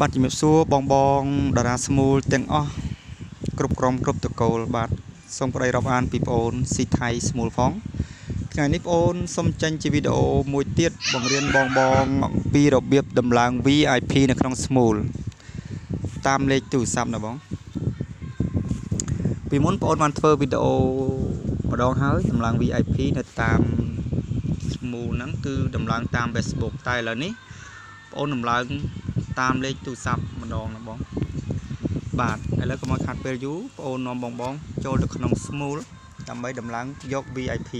បាទជំរាបសួរបងតារាស្មូលទាំងអស់គ្រប់ក្រុមគ្រប់តកូលបាទសូមក្តីរាប់អានពីបងអូនស៊ីថៃស្មូលផងថ្ងៃនេះបងអូនសូមចេញជាវីដេអូមួយទៀតបង្រៀនបងអំពីរបៀបដំឡើង VIP នៅក្នុងស្មូលតាមលេខទូរស័ព្ទណាបងពីមុនបងអូនបានធ្វើវីដេអូម្ដងហើយដំឡើង VIP នៅតាមស្មូលហ្នឹងគឺដំឡើងតាម Facebook តែឥឡូវនេះបងអូនដំឡើងតាមលេខទូរស័ព្ទម្ដងណាបងបាទឥឡូវកុំឲ្យខាត់ពេលយូរបងអូននាំបងចូលទៅក្នុង Smooth ដើម្បីដំឡើងយក VIP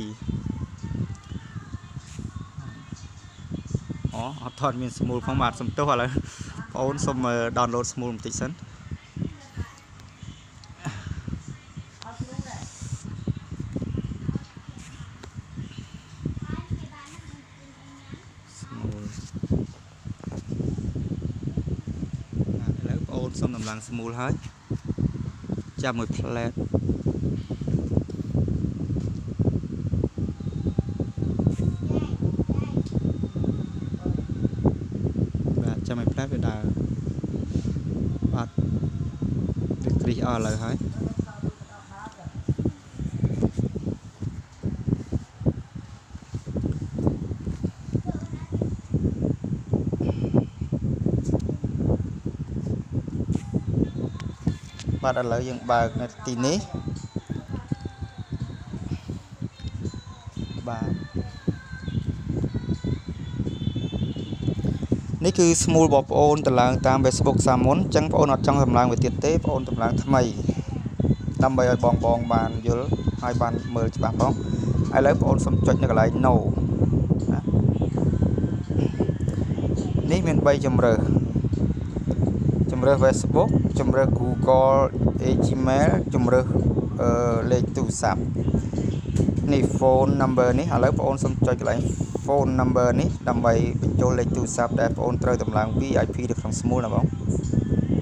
អត់ថតមាន Smooth ផងបាទសំទោសឥឡូវបងអូនសូម download Smooth បន្តិចសិនសូមដំឡើង Smooth ហើយចាប់មួយ plate បាទចាំឲ្យ plate វាដើរបាទវាគ្រីសអស់ឥឡូវហើយបាទឥឡូវយើងបើកនៅទីនេះបាទនេះគឺ Smooth បងប្អូនតម្លើងតាម Facebook សាមុនអញ្ចឹងបងប្អូនអត់ចង់តម្លើងវាទៀតទេបងប្អូនតម្លើងថ្មីដើម្បីឲ្យបងបានយល់ហើយបានមើលច្បាស់ផងឥឡូវបងប្អូនសូមចុចនៅកន្លែង No ណានេះមាន3ជម្រើសFacebook ជម្រើស Google Gmail ជម្រើសលេខទូរស័ព្ទនេះ phone number នេះឥឡូវបងប្អូនសូមចុចកន្លែង phone number នេះដើម្បីបញ្ចូលលេខទូរស័ព្ទដែលបងប្អូនត្រូវតម្លើង VIP នៅក្នុង Smooth ណាបង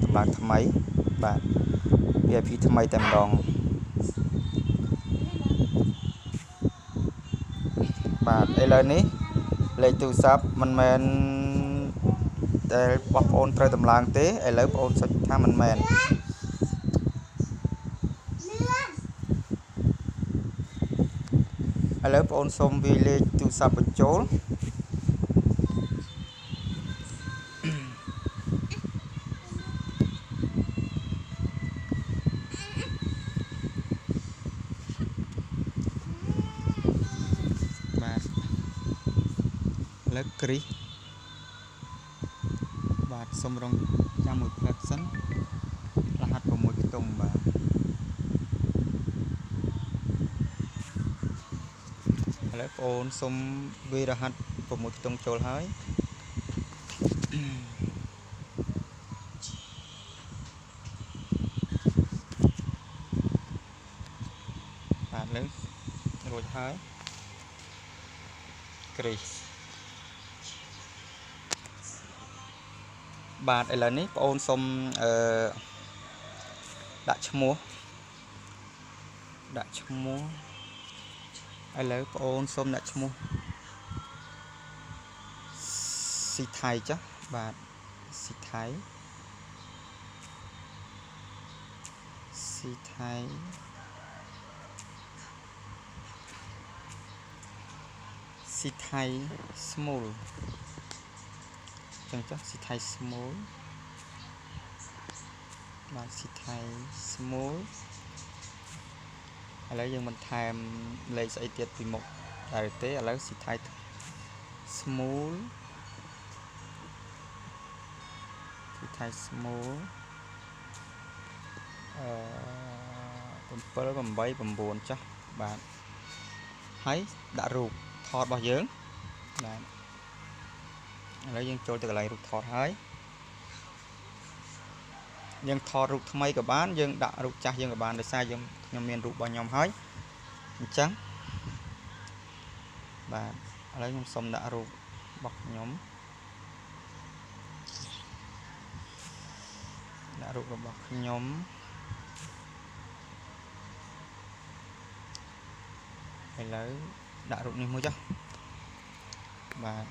តម្លើងថ្មីបាទ VIP ថ្មីតែម្ដងបាទឥឡូវនេះលេខទូរស័ព្ទមិនមែនដែលបងប្អូនត្រូវតម្លើងទេឥឡូវបងប្អូនចុចថាមិនមែនឥឡូវបងប្អូនសូមវាយលេខទូរស័ព្ទបញ្ចូលបាទឥឡូវគ្រីសបាទសូមរងចាំមួយផ្លែសិនរហ័ស6ខ្ទង់បាទឥឡូវបងប្អូនសូមវាយរហ័ស6ខ្ទង់ចូលហើយបាទលើរួចហើយគ្រីសបាទឥឡូវនេះបងអូនសូមដាក់ឈ្មោះឥឡូវបងអូនសូមដាក់ឈ្មោះស៊ីថៃចាស់បាទស៊ីថៃSmooth ចឹងចុះស៊ីថៃ Smooth បាទស៊ីថៃ Smooth ឥឡូវយើងបន្ថែមលេខស្អីទៀតពីមុខដែរទេឥឡូវស៊ីថៃ Smooth 7 8 9ចាស់បាទហើយដាក់រូបថតរបស់យើងបាទឥឡូវយើងចូលទៅកន្លែងរូបថតហើយយើងថតរូបថ្មីក៏បានយើងដាក់រូបចាស់យើងក៏បានដោយសារខ្ញុំមានរូបរបស់ខ្ញុំហើយអញ្ចឹងបាទឥឡូវខ្ញុំសុំដាក់រូបរបស់ខ្ញុំដាក់រូបរបស់ខ្ញុំឥឡូវដាក់រូបនេះមួយចុះបាទ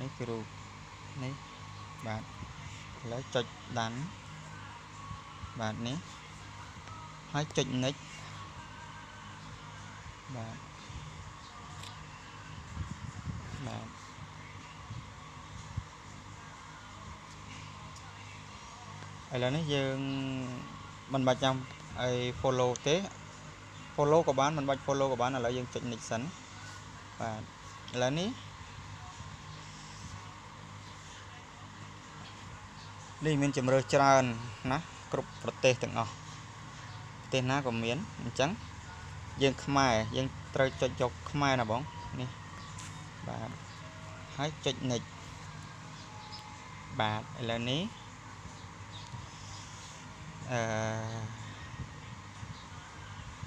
នេះគឺរូបនេះ បាទឥឡូវចុចដាន់បាទនេះហើយចុច next បាទបាទឥឡូវនេះយើងមិនបាច់ចាំឲ្យ follow ទេ follow ក៏បានមិនបាច់ follow ក៏បានឥឡូវយើងចុច next សិនបាទឥឡូវនេះនេះមានជម្រើសច្រើនណាគ្រប់ប្រទេសទាំងអស់ប្រទេសណាក៏មានអញ្ចឹងយើងខ្មែរយើងត្រូវចុចយកខ្មែរណាបងនេះបាទហើយចុច next បាទឥឡូវនេះ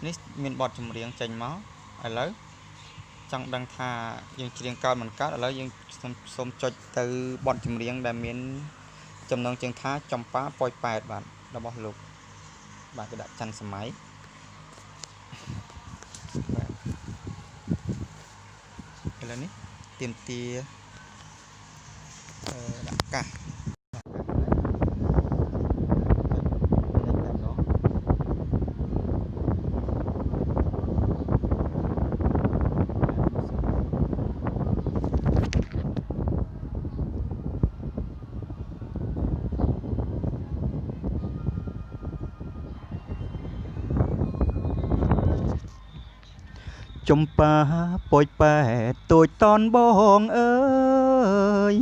នេះមានបទចម្រៀងចេញមកឥឡូវចង់ដឹងថាយើងច្រៀងកើតមិនកើតឥឡូវយើងសូមចុចទៅបទចម្រៀងដែលមានចំណងជើងថាចំប៉ាប៉ោយប៉ែតបាទរបស់លោកបាទគេដាក់ច័ន្ទសម័យបាទឥឡូវនេះទៀមទាដាក់កាសចំប៉ាប៉ោយប៉ែតតូចតនបងអើយ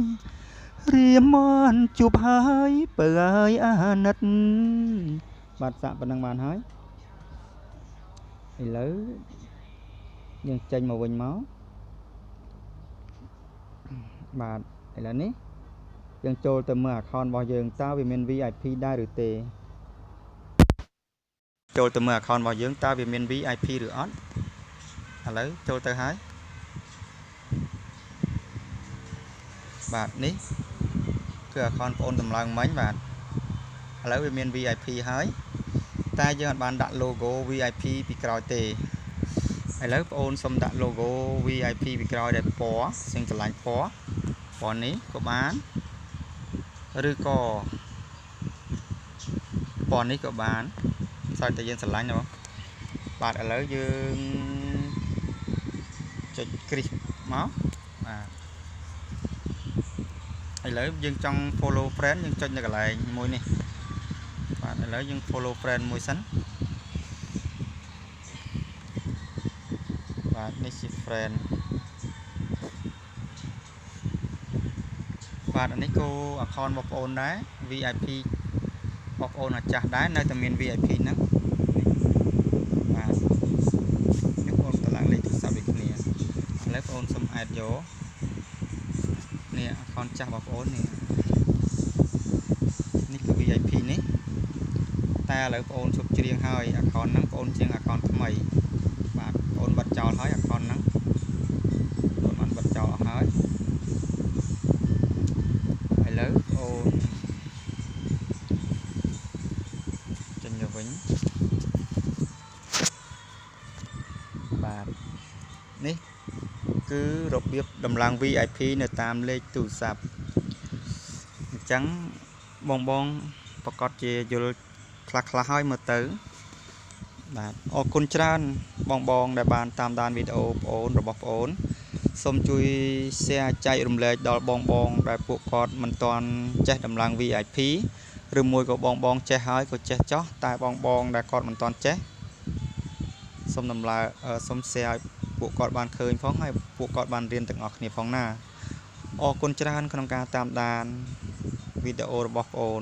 រៀមមន់ជួបហើយបើហើយអាណិតបាទសាក់ប៉ុណ្ណឹងបានហើយឥឡូវយើងចេញមកវិញមកបាទឥឡូវនេះយើងចូលទៅមើល account របស់យើងតើវាមាន VIP ដែរឬទេចូលទៅមើល account របស់យើងតើវាមាន VIP ឬអត់ឥឡូវចូលទៅហើយបាទនេះគឺ account បងតម្លើងមិញបាទឥឡូវវាមាន VIP ហើយតែយើងអត់បានដាក់ logo VIP ពីក្រោយទេឥឡូវបងសូមដាក់ logo VIP ពីក្រោយដែលពណ៌ស្ងឆ្លាញ់ពណ៌នេះក៏បានឬក៏ពណ៌នេះក៏បានស្អែកតែយើងឆ្លាញ់ណាបងបាទឥឡូវយើងចុចគ្រីសមកបាទឥឡូវយើងចង់ follow friend យើងចុចនៅកន្លែងមួយនេះបាទឥឡូវយើង follow friend មួយសិនបាទនេះជា friend បាទអានេះក៏ account បងប្អូនដែរ VIP បងប្អូនអាចាស់ដែរនៅតែមាន VIP ហ្នឹងបាទនេះបងតឡើងលេខទូរស័ព្ទដូចគ្នាឥឡូវបងប្អូនសុំ add យកនេះ account ចាស់បងប្អូននេះគឺ VIP នេះតែឥឡូវបងប្អូនជប់ច្រៀងហើយ account ហ្នឹងបងប្អូនជាង account ថ្មីបាទបងប្អូនបាត់ចោលហើយ account ហ្នឹងបងប្អូនបានបាត់ចោលអស់ហើយឥឡូវបងប្អូនចេញទៅវិញបាទនេះគឺរបៀបដំឡើង VIP នៅតាមលេខទូរស័ព្ទអញ្ចឹងបងប្រកាសជាយល់ខ្លះហើយមើលទៅបាទអរគុណច្រើនបងដែលបានតាមដានវីដេអូបងអូនរបស់បងអូនសូមជួយ share ចែករំលែកដល់បងដែលពួកគាត់មិនទាន់ចេះដំឡើង VIP ឬមួយក៏បងចេះហើយក៏ចេះចោះតែបងដែលគាត់មិនទាន់ចេះសូមដំឡើងសូម share ឲ្យពួកគាត់បានឃើញផងហើយពួកគាត់បានរៀនទាំងអស់គ្នាផងណាអរគុណច្រើនក្នុងការតាមដានវីដេអូរបស់បងអូន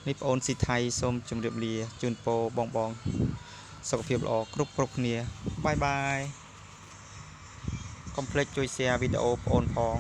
នេះបងអូនស៊ីថៃសូមជម្រាបលាជូនពរបងសុខភាពល្អគ្រប់គ្នាបាយបាយកុំភ្លេចជួយ share វីដេអូបងអូនផង